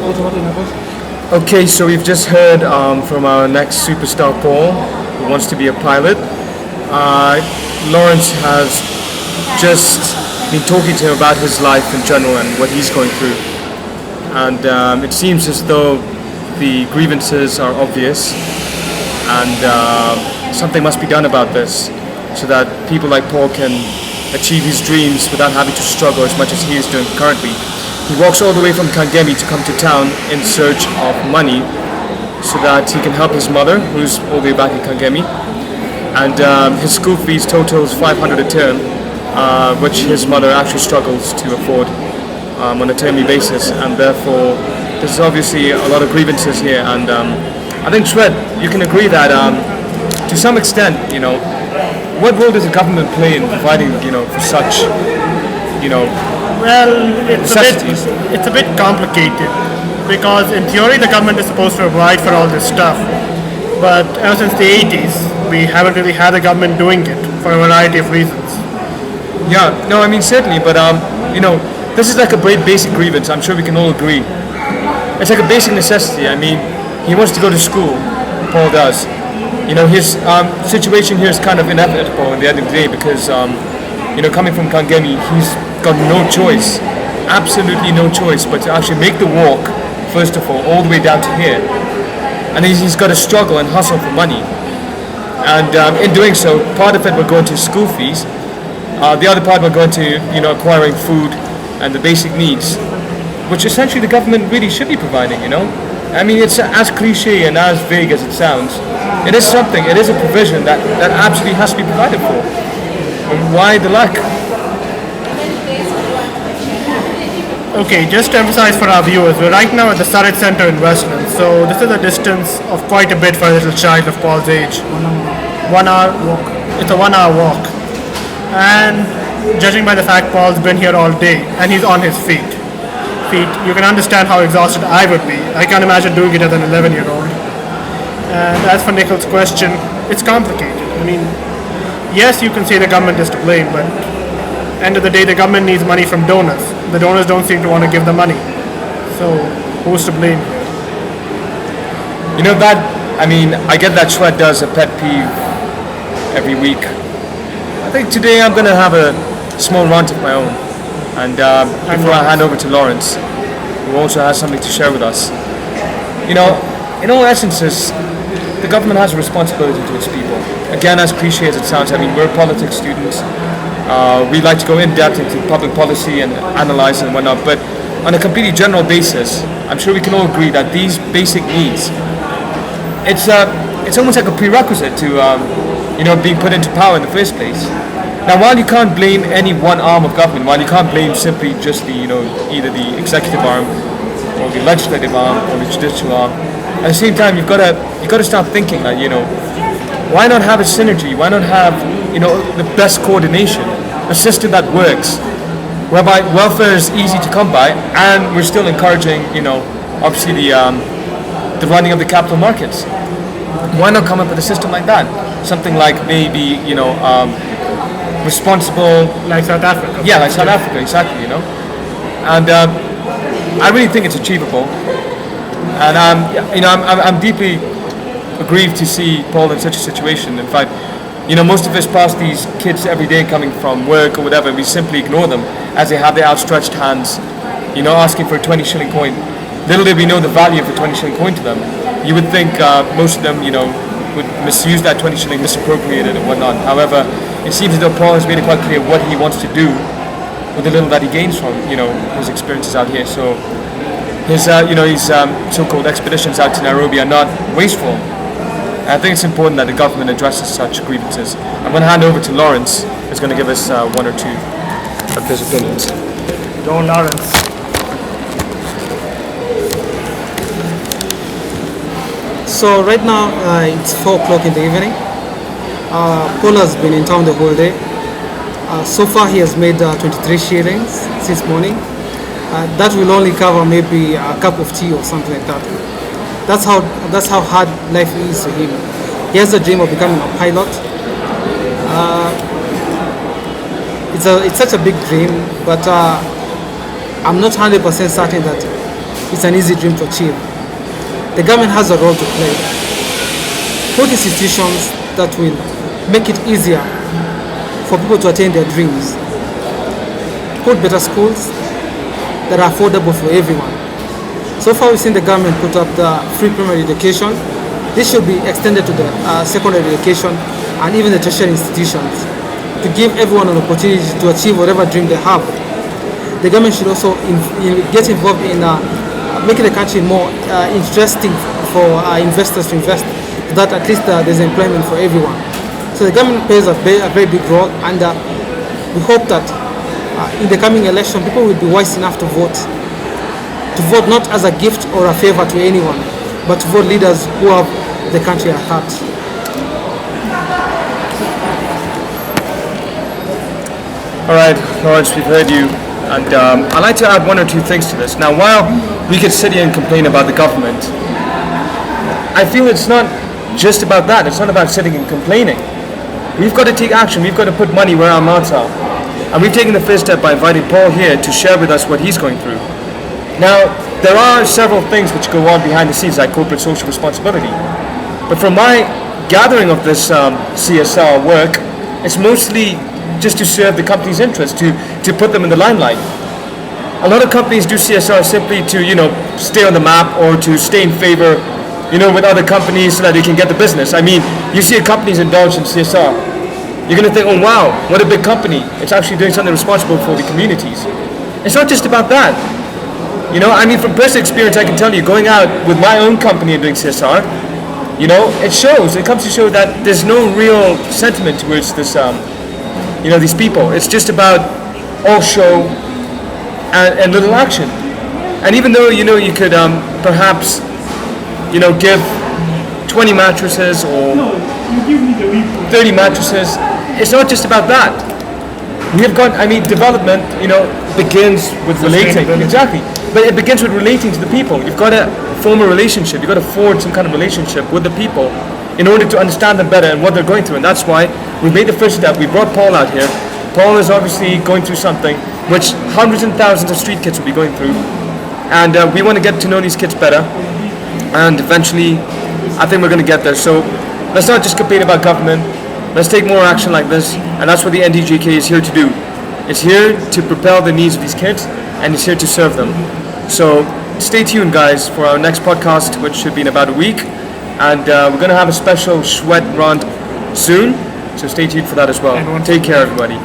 Okay, so we've just heard from our next superstar Paul, who wants to be a pilot. Lawrence has just been talking to him about his life in general and what he's going through. And it seems as though the grievances are obvious and something must be done about this so that people like Paul can achieve his dreams without having to struggle as much as he is doing currently. He walks all the way from Kangemi to come to town in search of money so that he can help his mother, who's all the way back in Kangemi. And his school fees totals 500 a term, which his mother actually struggles to afford on a termly basis. And therefore, there's obviously a lot of grievances here. And I think, Shred, you can agree that to some extent, what role does the government play in providing, for such, Well, it's a bit complicated because in theory the government is supposed to provide for all this stuff, but ever since the 80s we haven't really had the government doing it for a variety of reasons. Yeah, no, I mean certainly, but this is like a basic grievance. I'm sure we can all agree. It's like a basic necessity. I mean, he wants to go to school. Paul does. His situation here is kind of inevitable at the end of the day because coming from Kangemi, he's got no choice, absolutely no choice, but to actually make the walk, first of all the way down to here. And he's got to struggle and hustle for money. And in doing so, part of it will go into school fees. The other part will go into, acquiring food and the basic needs, which essentially the government really should be providing, I mean, it's as cliche and as vague as it sounds. It is something, it is a provision that absolutely has to be provided for. And why the lack? Okay, just to emphasize for our viewers, we're right now at the Surrey Centre in Westland, so this is a distance of quite a bit for a little child of Paul's age. 1 hour walk. It's a 1 hour walk. And judging by the fact Paul's been here all day and he's on his feet, you can understand how exhausted I would be. I can't imagine doing it as an 11-year-old. And as for Nikhil's question, it's complicated. I mean, yes, you can say the government is to blame, but end of the day, the government needs money from donors. The donors don't seem to want to give the money. So, who's to blame? I get that Shwed does a pet peeve every week. I think today I'm going to have a small rant of my own. And before I hand over to Lawrence, who also has something to share with us. In all essences, the government has a responsibility to its people. Again, as cliche as it sounds, we're politics students. We like to go in depth into public policy and analyze and whatnot, but on a completely general basis, I'm sure we can all agree that these basic needs, it's almost like a prerequisite to being put into power in the first place. Now, while you can't blame any one arm of government, while you can't blame simply just the either the executive arm or the legislative arm or the judicial arm, at the same time you've got to start thinking that why not have a synergy? Why not have the best coordination, a system that works, whereby welfare is easy to come by, and we're still encouraging obviously the running of the capital markets. Why not come up with a system like that? Something like maybe responsible, like South Africa. Yeah, like South Africa, exactly. And I really think it's achievable. And I'm deeply aggrieved to see Paul in such a situation. In fact, most of us pass these kids every day coming from work or whatever. We simply ignore them as they have their outstretched hands, asking for a 20 shilling coin. Little did we know the value of a 20 shilling coin to them. You would think most of them, would misuse that 20 shilling, misappropriate it and whatnot. However, it seems as though Paul has made it quite clear what he wants to do with the little that he gains from, his experiences out here. So his, so-called expeditions out to Nairobi are not wasteful. And I think it's important that the government addresses such grievances. I'm going to hand over to Lawrence, who's going to give us one or two of his opinions. Go, Lawrence. So right now it's 4 o'clock in the evening. Paul has been in town the whole day. So far he has made 23 shillings since morning. That will only cover maybe a cup of tea or something like that. That's how hard life is to him. He has a dream of becoming a pilot. It's such a big dream, but I'm not 100% certain that it's an easy dream to achieve. The government has a role to play. Put institutions that will make it easier for people to attain their dreams. Put better schools that are affordable for everyone. So far we've seen the government put up the free primary education. This should be extended to the secondary education and even the tertiary institutions to give everyone an opportunity to achieve whatever dream they have. The government should also get involved in making the country more interesting for investors to invest, so that at least there's employment for everyone. So the government plays a very big role, and we hope that in the coming election people will be wise enough to vote not as a gift or a favor to anyone, but to vote leaders who have the country at heart. All right, Lawrence, we've heard you, and I'd like to add one or two things to this. Now, while we could sit here and complain about the government, I feel it's not just about that. It's not about sitting and complaining. We've got to take action. We've got to put money where our mouths are. And we've taken the first step by inviting Paul here to share with us what he's going through. Now, there are several things which go on behind the scenes, like corporate social responsibility. But from my gathering of this CSR work, it's mostly just to serve the company's interest, to put them in the limelight. A lot of companies do CSR simply to, stay on the map or to stay in favor, with other companies so that they can get the business. I mean, you see companies indulge in CSR. You're going to think, oh wow, what a big company. It's actually doing something responsible for the communities. It's not just about that. From personal experience, I can tell you, going out with my own company and doing CSR, it shows. It comes to show that there's no real sentiment towards this, these people. It's just about all show and little action. And even though, you could perhaps, give 20 mattresses or 30 mattresses, it's not just about that. We have got, development, begins with relating. Exactly. But it begins with relating to the people. You've got to form a relationship. You've got to forge some kind of relationship with the people in order to understand them better and what they're going through. And that's why we made the first step. We brought Paul out here. Paul is obviously going through something which hundreds and thousands of street kids will be going through. And we want to get to know these kids better. And eventually, I think we're going to get there. So let's not just complain about government. Let's take more action like this. And that's what the NDGK is here to do. It's here to propel the needs of these kids, and it's here to serve them. So stay tuned, guys, for our next podcast, which should be in about a week. And we're going to have a special sweat run soon. So stay tuned for that as well. Take care, everybody.